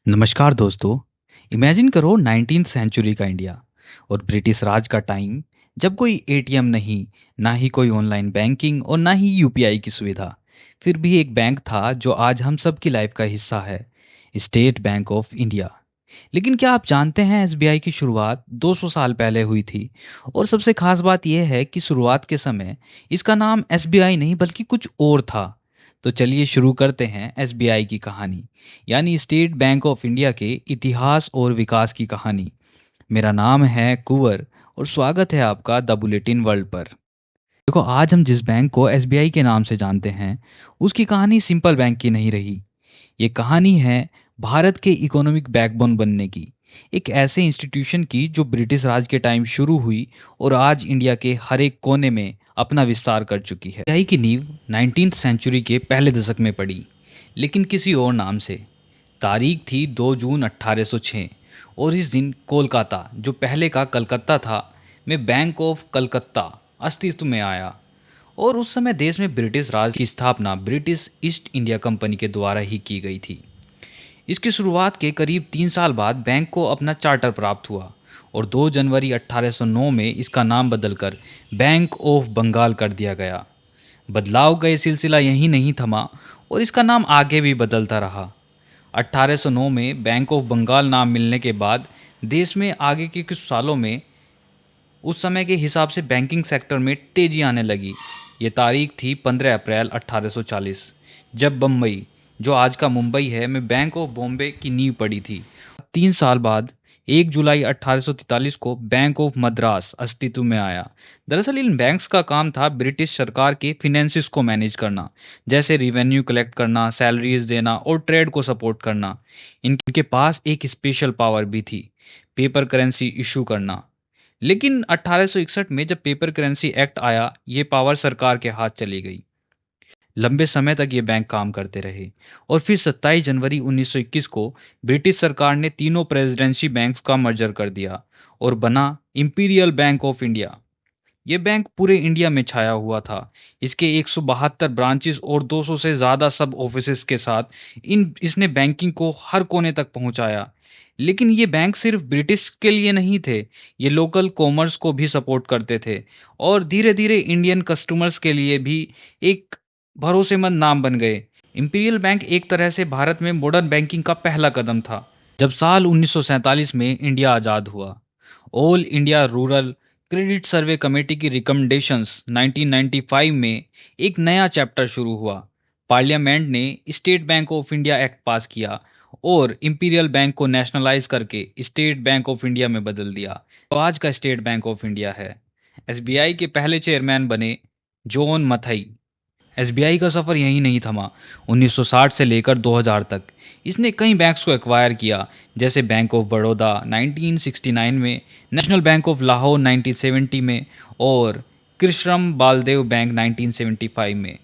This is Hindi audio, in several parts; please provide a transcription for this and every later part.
नमस्कार दोस्तों। इमेजिन करो 19th सेंचुरी का इंडिया और ब्रिटिश राज का टाइम, जब कोई एटीएम नहीं, ना ही कोई ऑनलाइन बैंकिंग और ना ही यूपीआई की सुविधा। फिर भी एक बैंक था जो आज हम सब की लाइफ का हिस्सा है, स्टेट बैंक ऑफ इंडिया। लेकिन क्या आप जानते हैं एसबीआई की शुरुआत 200 साल पहले हुई थी। और सबसे खास बात यह है कि शुरुआत के समय इसका नाम एसबीआई नहीं बल्कि कुछ और था। तो चलिए शुरू करते हैं एसबीआई की कहानी, यानी स्टेट बैंक ऑफ इंडिया के इतिहास और विकास की कहानी। मेरा नाम है कुंवर और स्वागत है आपका द बुलेटिन वर्ल्ड पर। देखो, आज हम जिस बैंक को एसबीआई के नाम से जानते हैं, उसकी कहानी सिंपल बैंक की नहीं रही। ये कहानी है भारत के इकोनॉमिक बैकबोन बनने की, एक ऐसे इंस्टीट्यूशन की जो ब्रिटिश राज के टाइम शुरू हुई और आज इंडिया के हर एक कोने में अपना विस्तार कर चुकी है। एसबीआई की नींव 19th सेंचुरी के पहले दशक में पड़ी, लेकिन किसी और नाम से। तारीख थी 2 जून 1806 और इस दिन कोलकाता, जो पहले का कलकत्ता था, में बैंक ऑफ कलकत्ता अस्तित्व में आया। और उस समय देश में ब्रिटिश राज की स्थापना ब्रिटिश ईस्ट इंडिया कंपनी के द्वारा ही की गई थी। इसकी शुरुआत के करीब 3 साल बाद बैंक को अपना चार्टर प्राप्त हुआ और 2 जनवरी 1809 में इसका नाम बदलकर बैंक ऑफ बंगाल कर दिया गया। बदलाव का ये सिलसिला यहीं नहीं थमा और इसका नाम आगे भी बदलता रहा। 1809 में बैंक ऑफ बंगाल नाम मिलने के बाद देश में आगे के कुछ सालों में उस समय के हिसाब से बैंकिंग सेक्टर में तेजी आने लगी। ये तारीख थी 15 अप्रैल 1840, जब बम्बई, जो आज का मुंबई है, में बैंक ऑफ बॉम्बे की नींव पड़ी थी। 3 साल बाद 1 जुलाई 1843 को बैंक ऑफ मद्रास अस्तित्व में आया। दरअसल इन बैंक्स का काम था ब्रिटिश सरकार के फिनेंसिस को मैनेज करना, जैसे रिवेन्यू कलेक्ट करना, सैलरीज देना और ट्रेड को सपोर्ट करना। इनके पास एक स्पेशल पावर भी थी, पेपर करेंसी इशू करना। लेकिन 1861 में जब पेपर करेंसी एक्ट आया, ये पावर सरकार के हाथ चली गई। लंबे समय तक ये बैंक काम करते रहे और फिर 27 जनवरी 1921 को ब्रिटिश सरकार ने तीनों प्रेसिडेंसी बैंक्स का मर्जर कर दिया और बना इंपीरियल बैंक ऑफ इंडिया। ये बैंक पूरे इंडिया में छाया हुआ था। इसके 172 ब्रांचेस और 200 से ज़्यादा सब ऑफिसेज के साथ इन इसने बैंकिंग को हर कोने तक पहुंचाया। लेकिन ये बैंक सिर्फ ब्रिटिश के लिए नहीं थे, ये लोकल कॉमर्स को भी सपोर्ट करते थे और धीरे धीरे इंडियन कस्टमर्स के लिए भी एक भरोसेमंद नाम बन गए। इंपीरियल बैंक एक तरह से भारत में मॉडर्न बैंकिंग का पहला कदम था। जब साल 1947 में इंडिया आज़ाद हुआ, ऑल इंडिया रूरल क्रेडिट सर्वे कमेटी की रिकमेंडेशंस 1995 में एक नया चैप्टर शुरू हुआ। पार्लियामेंट ने state bank of India act पास किया और इंपीरियल बैंक को नेशनलाइज करके स्टेट बैंक ऑफ इंडिया में बदल दिया। तो आज का स्टेट बैंक ऑफ इंडिया है। एसबीआई के पहले चेयरमैन बने जॉन मथई। एसबीआई का सफ़र यहीं नहीं थमा। 1960 से लेकर 2000 तक इसने कई बैंक्स को एक्वायर किया, जैसे बैंक ऑफ बड़ौदा 1969 में, नेशनल बैंक ऑफ लाहौर 1970 में और कृष्णम बालदेव बैंक 1975 में।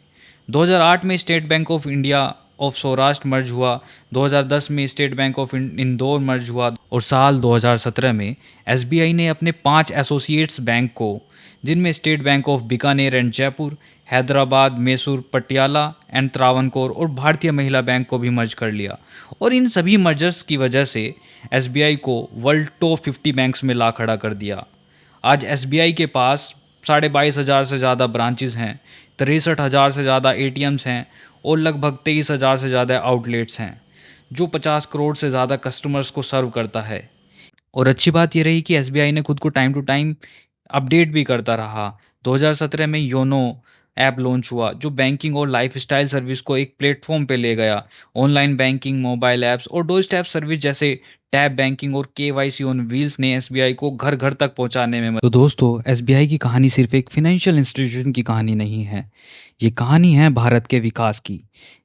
2008 में state bank of India of Saurashtra merge हुआ, 2010 में state bank of Indore merge हुआ और साल 2017 में एसबीआई ने अपने 5 एसोसिएट्स बैंक को, जिनमें state bank of Bikaner and Jaipur, Hyderabad, Mysore, Patiala and Travancore और भारतीय महिला बैंक को भी मर्ज कर लिया। और इन सभी मर्जर्स की वजह से एसबीआई को वर्ल्ड टॉप 50 बैंक्स में ला खड़ा कर दिया। आज एसबीआई के पास 22,500 से ज़्यादा ब्रांचेस हैं, 63,000 से ज़्यादा एटीएम्स हैं और लगभग 23,000 से ज़्यादा आउटलेट्स हैं, जो 50 करोड़ से ज़्यादा कस्टमर्स को सर्व करता है। और अच्छी बात ये रही कि एसबीआई ने खुद को टाइम टू टाइम अपडेट भी करता रहा। 2017 में योनो ऐप लॉन्च हुआ, जो बैंकिंग और लाइफस्टाइल सर्विस को एक प्लेटफॉर्म पे ले गया। ऑनलाइन बैंकिंग, मोबाइल ऐप्स और डोर स्टेप सर्विस जैसे टैब बैंकिंग और केवाईसी ऑन व्हील्स ने एसबीआई को घर घर तक पहुंचाने में तो दोस्तों, एसबीआई की कहानी सिर्फ एक फाइनेंशियल इंस्टीट्यूशन की कहानी नहीं है। ये कहानी है भारत के विकास की।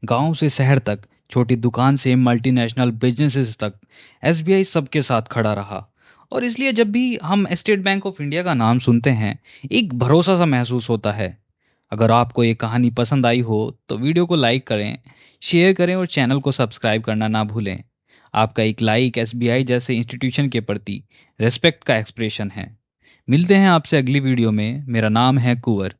गांव से शहर तक, छोटी दुकान से मल्टीनेशनल बिजनेसेस तक, एसबीआई सबके साथ खड़ा रहा। और इसलिए जब भी हम स्टेट बैंक ऑफ इंडिया का नाम सुनते हैं, एक भरोसा सा महसूस होता है। अगर आपको ये कहानी पसंद आई हो तो वीडियो को लाइक करें, शेयर करें और चैनल को सब्सक्राइब करना ना भूलें। आपका एक लाइक एसबीआई जैसे इंस्टीट्यूशन के प्रति रेस्पेक्ट का एक्सप्रेशन है। मिलते हैं आपसे अगली वीडियो में। मेरा नाम है कुंवर।